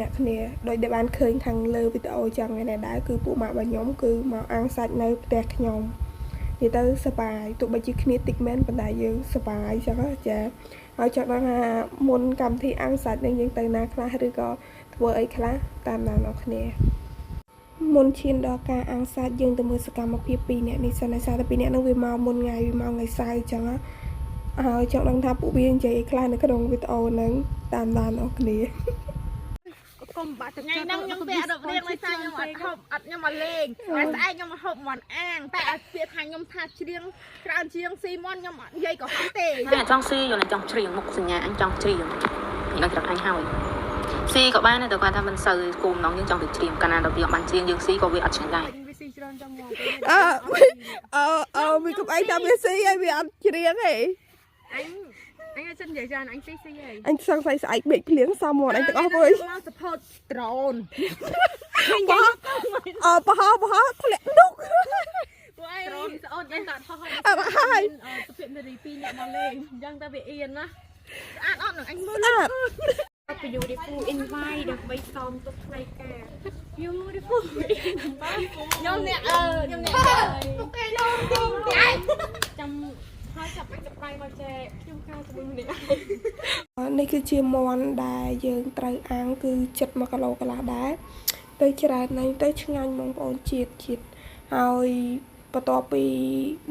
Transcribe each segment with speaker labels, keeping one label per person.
Speaker 1: អ្នកគ្នាដោយដែលបានឃើញខាងលើវីដេអូចឹងឯនេះដែរគឺពួកម៉ាក់របស់ខ្ញុំគឺមកអាំងសាច់នៅផ្ទះខ្ញុំនិយាយទៅសប្បាយទោះបីជាគ្នាតិចមែនប៉ុន្តែយើងសប្បាយចឹងចាហើយចង់ដឹងថាមុនកម្មវិធីអាំងសាច់នេះយើងទៅណាខ្លះឬក៏ធ្វើអីខ្លះតាមដានអ្នកគ្នាមុនឈានដល់ការអាំងសាច់យើងទៅមើលសកម្មភាពពីរអ្នកនេះសិនហើយសារតែពីរអ្នកនឹងវាមកមុនថ្ងៃសៅរ៍ចឹងហើយចង់ដឹងថាពួកវានិយាយខ្លះនៅក្នុងវីដេអូហ្នឹងតាមដានអ្នកគ្នាកុំបាក់ទឹកចិត្តខ្ញុំទៅអត់រៀងឲ្យសាខ្ញុំអត់ហូបអត់ខ្ញុំមកលេងតែស្អែកខ្ញុំមកហូបមិនអាងតែឲ្យពាក្យថាខ្ញុំថាច្រៀងច្រើនជាងស៊ីមន់ខ្ញុំអត់និយាយក៏ហត់ទេតែចង់ស៊ីយល់តែចង់ច្រៀងមុខសញ្ញាអញចង់ច្រៀងខ្ញុំនឹងច្រឹកអញហើយស៊ីក៏បានតែគាត់ថាមិនសូវគោលម្ដងយើងចង់ទៅច្រៀងកាលណាដល់វាបានច្រៀងយើងស៊ីក៏វាអត់ឆ្ងាញ់ដែរវាស៊ីច្រើនចង់មកវាកុំអីថាវាស៊ីហើយវាអត់ច្រៀងទេអញសិននិយាយច្រើនអញស៊ីហើយអញសង្ស័យស្អែកបេកភ្លៀងសមមកអញទាំងអស់វើយមក support ដ្រូនបោះធ្លាក់ឌុកពួកឯងដ្រូនស្អូនអញតាត់ហោះហើយសុភាពនារី2អ្នកមកលេងអញ្ចឹងតែវាអៀនណាស្អាតអត់នឹងអញមើលbeautiful invite ដើម្បីសមទុកផ្នែកការ beautiful ខ្ញុំអ្នកខ្ញុំអ្នកទុកគេលោកទីចាំហើយចាប់បាច់ចាប់បាយមកចែកខ្ញុំកៅជាមួយម្នាក់នេះគឺជាមាន់ដែលយើងត្រូវអាំងគឺចិត្ត1គីឡូកន្លះដែរទៅច្រើនណាស់ទៅឆ្ងាញ់បងប្អូនជាតិហើយបន្ទាប់ពី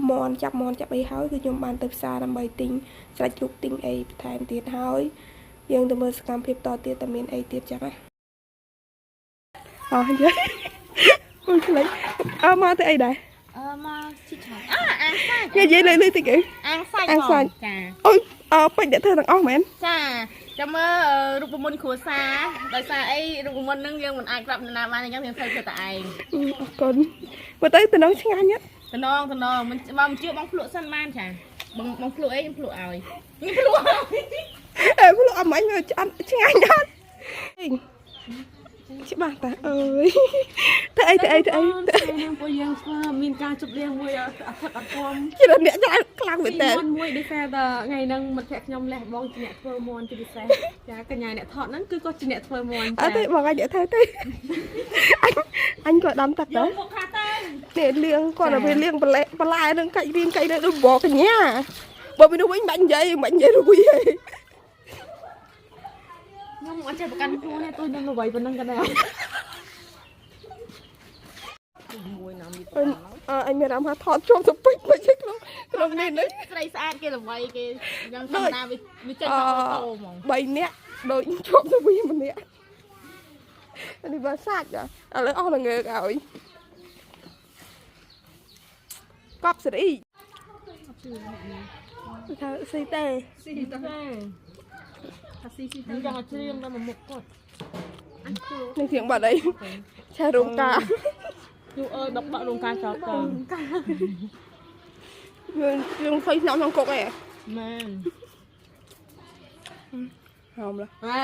Speaker 1: មាន់ចាប់អីហើយគឺខ្ញុំបានទៅផ្សារដើម្បីទិញស្រាច់ជ្រូកទិញអីបន្ថែមទៀតហើយយើងទៅមើលសកម្មភាពតទៀតតើមានអីទៀតចឹងណាអស់យេអូខ្លាចមកទៅអីដែរមកជីឆាអាំងសាច់និយាយលើតិចអីអាំងសាច់ចាអូយពេញអ្នកធ្វើទាំងអស់មែនចាចាំមើលរូបមន្តគ្រួសារដោយសារអីរូបមន្តហ្នឹងយើងមិនអាចប្រាប់នរណាបានអញ្ចឹងយើងធ្វើតែឯងអរគុណមើលទៅតំណងឆ្ងាញ់ណាស់តំណងមិនមកជឿបងភ្លក់សិនបានចាបងភ្លក់អីខ្ញុំភ្លក់ឲ្យខ្ញុំភ្លក់ភ្លក់អមាញ់មើលឆ្ងាញ់អត់ច្បាស់តាអើយទៅអីខ្ញុំពួកយើងស្គាល់មានការជប់លៀងមួយអត់ថឹកអត់ធំច្រើនអ្នកចាខ្លាំងមែនតើមួយដូចថាថ្ងៃហ្នឹងមិត្តភក្តិខ្ញុំលះបងជាអ្នកធ្វើមន់ជាពិសេសចាកញ្ញាអ្នកថតហ្នឹងគឺគាត់ជាអ្នកធ្វើមន់ចាអត់ទេបងអញអ្នកធ្វើទេអញក៏ដាំទឹកដែរយកមកខាទៅនេះលៀងគាត់ទៅលៀងបន្លែនឹងកាច់រៀងកាច់ទៅដូចបងកញ្ញាបើពីនោះវិញមិននិយាយរួយទេខ្ញុំអត់ចេះប្រកាន់ខ្លួនទេtôiនឹងល្បីប៉ុណ្ណឹងក៏ដែរមួយណាមីអញមានអារម្មណ៍ថាថតជាប់ទៅពេញមកចេះក្នុងនេះស្រីស្អាតគេល្បីគេយ៉ាងធម្មតាវាចេញមកអូតូហ្មង3នាក់ដូចជាប់ទៅវាម្នាក់នេះបើសាច់ឥឡូវអស់ល្ងើកឲ្យកប់សេរីថាស៊ីទេថាស៊ីទៅយ៉ាងច្រៀងដល់មុខគាត់នឹងច្រៀងបាត់អីឆែរោងការយូអើយដករោងការចោលទៅយើងឃើញខ្ញុំក្នុងគុកឯងមែនហោមឡា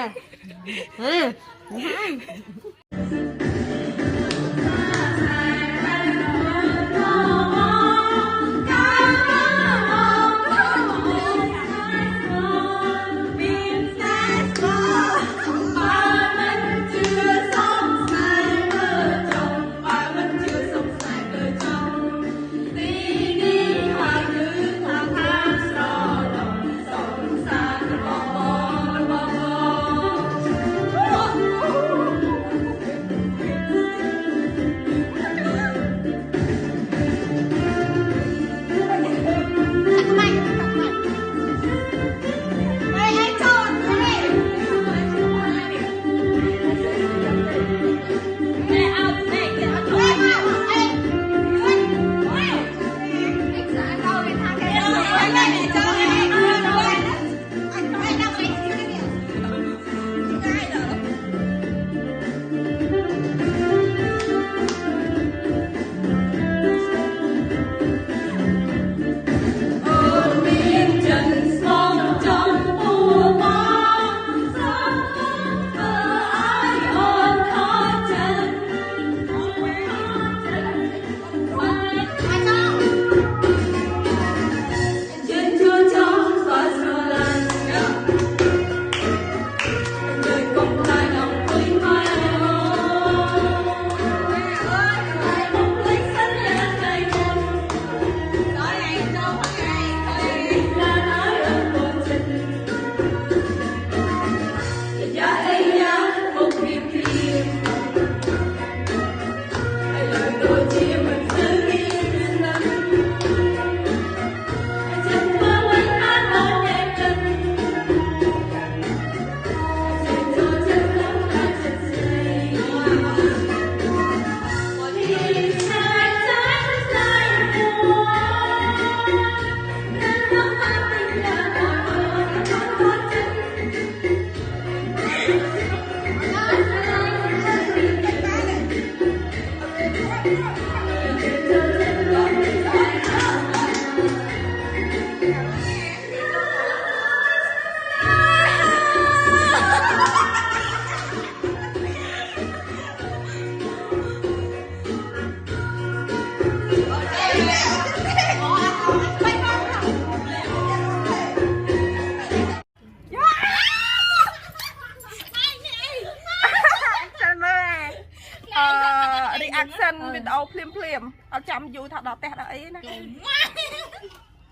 Speaker 2: มเอาจำอยู่ถ้าดอกแต่ไอ้นะ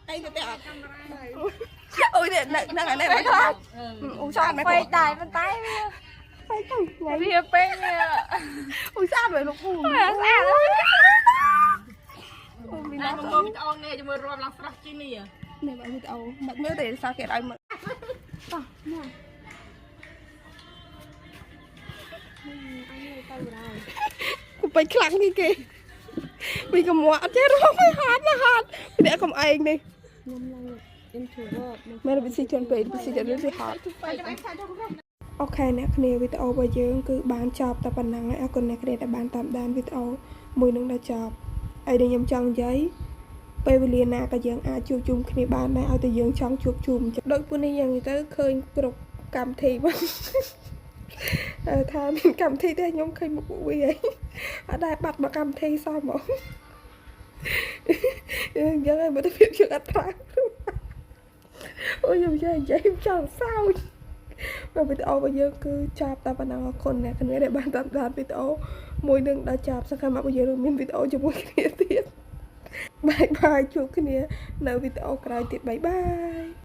Speaker 2: ไอ้แต่โอ้ยเนี่ยนั่งไงเนี่ยไม่ทอดอุซ่าไม่
Speaker 1: ไป
Speaker 2: พอ
Speaker 1: ตายมันตาย
Speaker 2: ไปจังไง
Speaker 1: พี่เป้งเนี่ย
Speaker 2: อุซ่าเลยลูกปู
Speaker 1: ซ่าเลย
Speaker 2: มี
Speaker 1: น้
Speaker 2: น้
Speaker 1: มั
Speaker 2: อน ง
Speaker 1: งงจะเอาเนี่ยจะมารวมลังฟรักจีนี่อ่ะ
Speaker 2: เนี่ยมันเอาเมื่อแต่สาเกตไอ้เมื่อกูไปครั้งนี่เกมีกระหม่อมเจ้าร้องไม่หาดนะหาดเดี๋ยวคำเองนี่แม่เราไปซีจนไปซีจนเรื่องที่หาดโอเคเนี่ยคะแนนวิดีโอไปเยอะคือบานจอบแต่ปัญหาไอ้คนในคะแนนแต่บานตามด้านวิดีโอมือนึงได้จอบไอ้เดียยำจังยัยไปเรียนนาก็ยังอาจูบจุ่มคะแนนบานได้เอาแต่ยังช่องจูบจุ่มโดยปุ่นนี้ยังจะเคยปลุกกรรมทีบ้างถ้าเป็นกรรมทีได้ยมเคยมุกวิ่งได้บัตรมากรรมทีซ้อมหมอยังไงมันจะเพียงอัตราโอ้ยยังใจจังเศร้าเราไปเอาไปเยอะคือจับตาปนังคนเนี่ยคนนี้ได้บ้านตามด้านไปเอามวยหนึ่งได้จับสักคำมาไปเยอะเรามีวิดีโอจะมวยគ្នាទៀតបាយបាយជួបគ្នានៅវីដេអូក្រោយទៀតបាយបាយ